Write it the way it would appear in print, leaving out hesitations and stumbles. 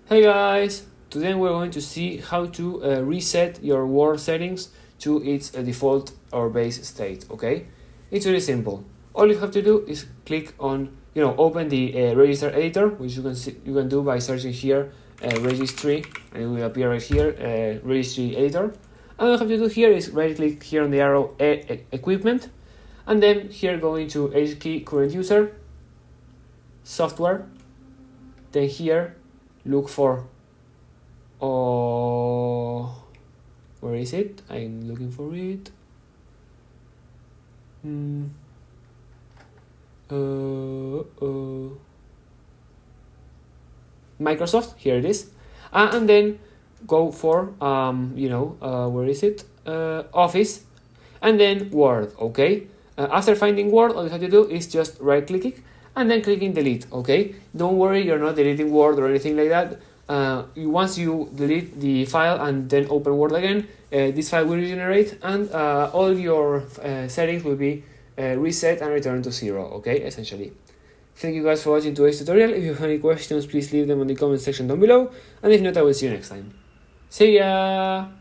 Hey guys! Today we're going to see how to reset your Word settings to its default or base state, okay? It's really simple. All you have to do is click on, open the register editor, which you can do by searching here registry, and it will appear right here, registry editor. And all you have to do here is right click here on the arrow equipment, and then here go into HKey current user, software, then here look for where is it? I'm looking for it. Microsoft, here it is. And then go for where is it? Office, and then Word, okay? After finding Word, all you have to do is just right click it and then clicking delete, okay? Don't worry, you're not deleting Word or anything like that. Once you delete the file and then open Word again, this file will regenerate and all your settings will be reset and return to 0, okay, essentially. Thank you guys for watching today's tutorial. If you have any questions, please leave them in the comment section down below, and if not, I will see you next time. See ya!